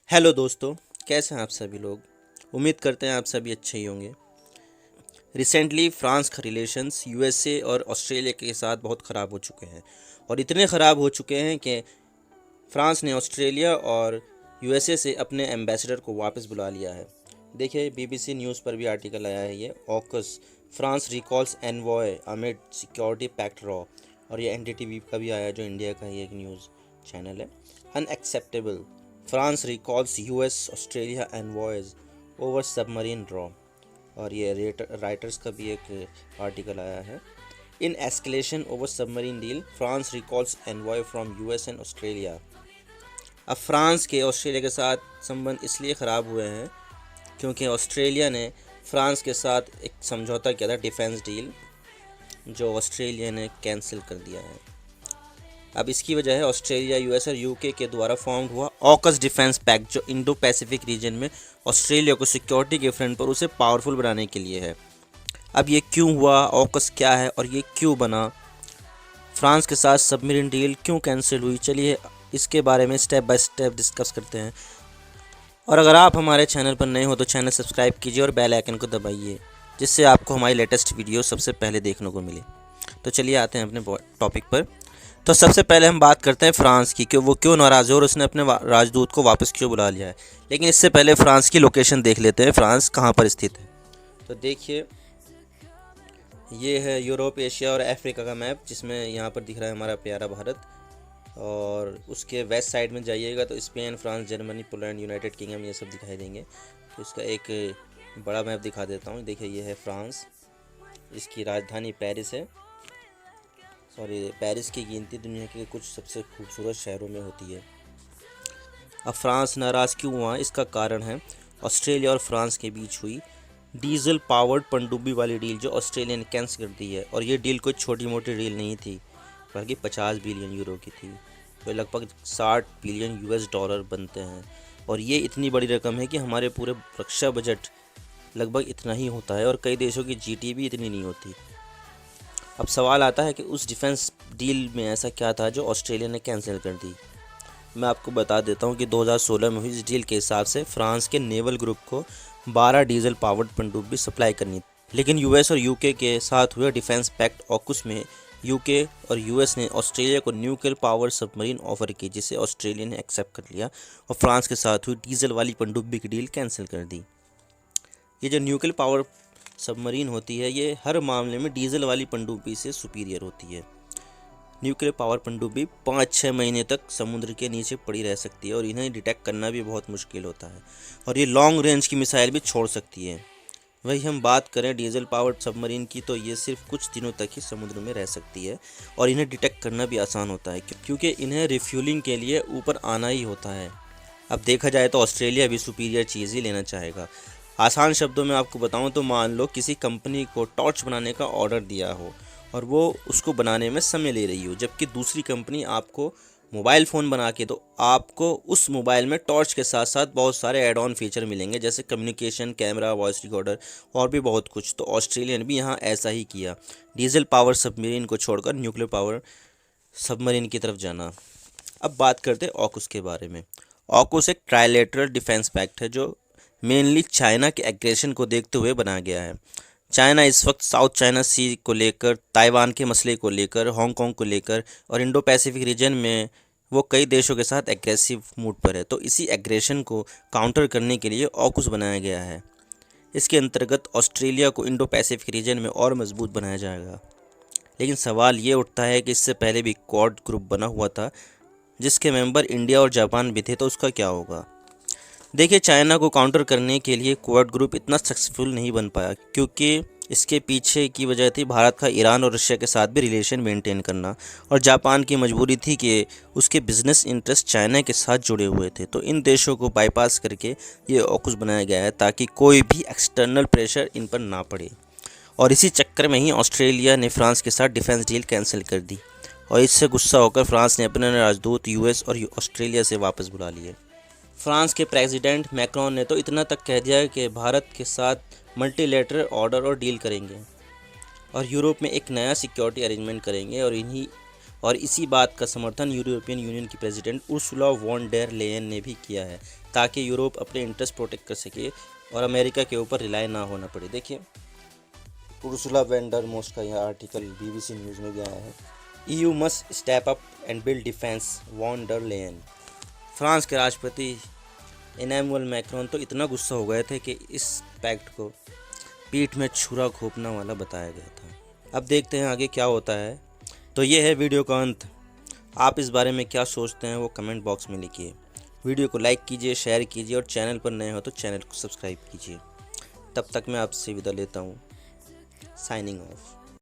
Hello दोस्तों, कैसे हैं आप सभी लोग। उम्मीद करते हैं आप सभी अच्छे ही होंगे। रिसेंटली फ्रांस का रिलेशंस यूएसए और ऑस्ट्रेलिया के साथ बहुत ख़राब हो चुके हैं और इतने ख़राब हो चुके हैं कि फ्रांस ने ऑस्ट्रेलिया और यूएसए से अपने एम्बेसडर को वापस बुला लिया है। देखिए, बीबीसी न्यूज़ पर भी आर्टिकल आया है। ये AUKUS France recalls envoy amid security pact row, और ये एनडीटीवी का भी आया जो इंडिया का ही एक न्यूज़ चैनल है। Unacceptable, France recalls US Australia envoys over submarine draw, और ये राइटर्स का भी एक आर्टिकल आया है। In escalation over submarine deal, France recalls envoy from US and Australia. अब फ्रांस के ऑस्ट्रेलिया के साथ संबंध इसलिए ख़राब हुए हैं क्योंकि ऑस्ट्रेलिया ने फ्रांस के साथ एक समझौता किया था, डिफेंस डील, जो ऑस्ट्रेलिया ने कैंसिल कर दिया है। अब इसकी वजह है ऑस्ट्रेलिया, यूएस और यूके के द्वारा फॉर्म हुआ ऑकस डिफेंस पैक्ट, जो इंडो पैसिफिक रीजन में ऑस्ट्रेलिया को सिक्योरिटी के फ्रंट पर उसे पावरफुल बनाने के लिए है। अब ये क्यों हुआ, ऑकस क्या है और ये क्यों बना, फ्रांस के साथ सबमरीन डील क्यों कैंसिल हुई, चलिए इसके बारे में स्टेप बाय स्टेप डिस्कस करते हैं। और अगर आप हमारे चैनल पर नए हो तो चैनल सब्सक्राइब कीजिए और बेल आइकन को दबाइए, जिससे आपको हमारी लेटेस्ट वीडियो सबसे पहले देखने को मिले। तो चलिए आते हैं अपने टॉपिक पर। तो सबसे पहले हम बात करते हैं फ्रांस की कि वो क्यों नाराज़ है और उसने अपने राजदूत को वापस क्यों बुला लिया है। लेकिन इससे पहले फ्रांस की लोकेशन देख लेते हैं, फ्रांस कहाँ पर स्थित है। तो देखिए, ये है यूरोप, एशिया और अफ्रीका का मैप, जिसमें यहाँ पर दिख रहा है हमारा प्यारा भारत। और उसके वेस्ट साइड में जाइएगा तो Spain, France, Germany, Poland, United kingdom, ये सब दिखाई देंगे। तो इसका एक बड़ा मैप दिखा देता हूँ। देखिए, ये है फ्रांस, इसकी राजधानी पेरिस है। पेरिस की गिनती दुनिया के कुछ सबसे खूबसूरत शहरों में होती है। अब फ्रांस नाराज़ क्यों हुआ, इसका कारण है ऑस्ट्रेलिया और फ्रांस के बीच हुई डीजल पावर्ड पनडुब्बी वाली डील, जो ऑस्ट्रेलिया ने कैंसिल कर दी है। और ये डील कोई छोटी मोटी डील नहीं थी, बल्कि 50 बिलियन यूरो की थी, जो लगभग 60 बिलियन यूएस डॉलर बनते हैं। और ये इतनी बड़ी रकम है कि हमारे पूरे रक्षा बजट लगभग इतना ही होता है, और कई देशों की जीडीपी भी इतनी नहीं होती। अब सवाल आता है कि उस डिफेंस डील में ऐसा क्या था जो ऑस्ट्रेलिया ने कैंसिल कर दी। मैं आपको बता देता हूं कि 2016 में हुई इस डील के हिसाब से फ्रांस के नेवल ग्रुप को 12 डीजल पावर्ड पनडुब्बी सप्लाई करनी थी। लेकिन यूएस और यूके के साथ हुए डिफेंस पैक्ट ऑकस में यूके और यूएस ने ऑस्ट्रेलिया को न्यूक्लियर पावर सबमरीन ऑफर की, जिसे ऑस्ट्रेलिया ने एक्सेप्ट कर लिया और फ्रांस के साथ हुई डीजल वाली पनडुब्बी की डील कैंसिल कर दी। ये जो न्यूक्लियर पावर सबमरीन होती है, ये हर मामले में डीजल वाली पनडुब्बी से सुपीरियर होती है। न्यूक्लियर पावर पनडुब्बी 5-6 महीने तक समुद्र के नीचे पड़ी रह सकती है और इन्हें डिटेक्ट करना भी बहुत मुश्किल होता है, और ये लॉन्ग रेंज की मिसाइल भी छोड़ सकती है। वही हम बात करें डीजल पावर्ड सबमरीन की, तो ये सिर्फ कुछ दिनों तक ही समुद्र में रह सकती है और इन्हें डिटेक्ट करना भी आसान होता है, क्योंकि इन्हें रिफ्यूलिंग के लिए ऊपर आना ही होता है। अब देखा जाए तो ऑस्ट्रेलिया भी सुपीरियर चीज़ ही लेना चाहेगा। आसान शब्दों में आपको बताऊं तो मान लो किसी कंपनी को टॉर्च बनाने का ऑर्डर दिया हो और वो उसको बनाने में समय ले रही हो, जबकि दूसरी कंपनी आपको मोबाइल फ़ोन बना के, तो आपको उस मोबाइल में टॉर्च के साथ साथ बहुत सारे एड ऑन फीचर मिलेंगे, जैसे कम्युनिकेशन, कैमरा, वॉइस रिकॉर्डर और भी बहुत कुछ। तो ऑस्ट्रेलिया ने भी यहाँ ऐसा ही किया, डीजल पावर सबमरीन को छोड़कर न्यूक्लियर पावर सबमरीन की तरफ जाना। अब बात करते हैं ऑकस के बारे में। ऑकस एक ट्राइलेटरल डिफेंस पैक्ट है जो मेनली चाइना के एग्रेशन को देखते हुए बनाया गया है। चाइना इस वक्त साउथ चाइना सी को लेकर, ताइवान के मसले को लेकर, हांगकांग को लेकर और इंडो पैसिफिक रीजन में वो कई देशों के साथ एग्रेसिव मूड पर है। तो इसी एग्रेशन को काउंटर करने के लिए ऑकस बनाया गया है। इसके अंतर्गत ऑस्ट्रेलिया को इंडो पैसिफिक रीजन में और मजबूत बनाया जाएगा। लेकिन सवाल ये उठता है कि इससे पहले भी क्वाड ग्रुप बना हुआ था, जिसके मेंबर इंडिया और जापान भी थे, तो उसका क्या होगा। देखिए, चाइना को काउंटर करने के लिए क्वाड ग्रुप इतना सक्सेसफुल नहीं बन पाया, क्योंकि इसके पीछे की वजह थी भारत का ईरान और रशिया के साथ भी रिलेशन मेंटेन करना, और जापान की मजबूरी थी कि उसके बिजनेस इंटरेस्ट चाइना के साथ जुड़े हुए थे। तो इन देशों को बाईपास करके ये ऑकस बनाया गया है, ताकि कोई भी एक्सटर्नल प्रेशर इन पर ना पड़े। और इसी चक्कर में ही ऑस्ट्रेलिया ने फ्रांस के साथ डिफेंस डील कैंसिल कर दी, और इससे गुस्सा होकर फ्रांस ने अपने राजदूत यूएस और ऑस्ट्रेलिया से वापस बुला लिए। फ्रांस के प्रेसिडेंट मैक्रोन ने तो इतना तक कह दिया कि भारत के साथ मल्टीलेटरल ऑर्डर और डील करेंगे और यूरोप में एक नया सिक्योरिटी अरेंजमेंट करेंगे, और इसी बात का समर्थन यूरोपियन यूनियन की president Ursula von der Leyen ने भी किया है, ताकि यूरोप अपने इंटरेस्ट प्रोटेक्ट कर सके और अमेरिका के ऊपर रिलाय ना होना पड़े। देखिए उर्सुला वैन डर मोस्ट का यह आर्टिकल BBC न्यूज़ में भी आया है। EU must step up and build defence, von der Leyen. France के राष्ट्रपति इमैनुअल मैक्रोन तो इतना गुस्सा हो गए थे कि इस पैक्ट को पीठ में छुरा घोंपना वाला बताया गया था। अब देखते हैं आगे क्या होता है। तो ये है वीडियो का अंत। आप इस बारे में क्या सोचते हैं वो कमेंट बॉक्स में लिखिए। वीडियो को लाइक कीजिए, शेयर कीजिए और चैनल पर नए हो तो चैनल को सब्सक्राइब कीजिए। तब तक मैं आपसे विदा लेता हूँ। Signing off.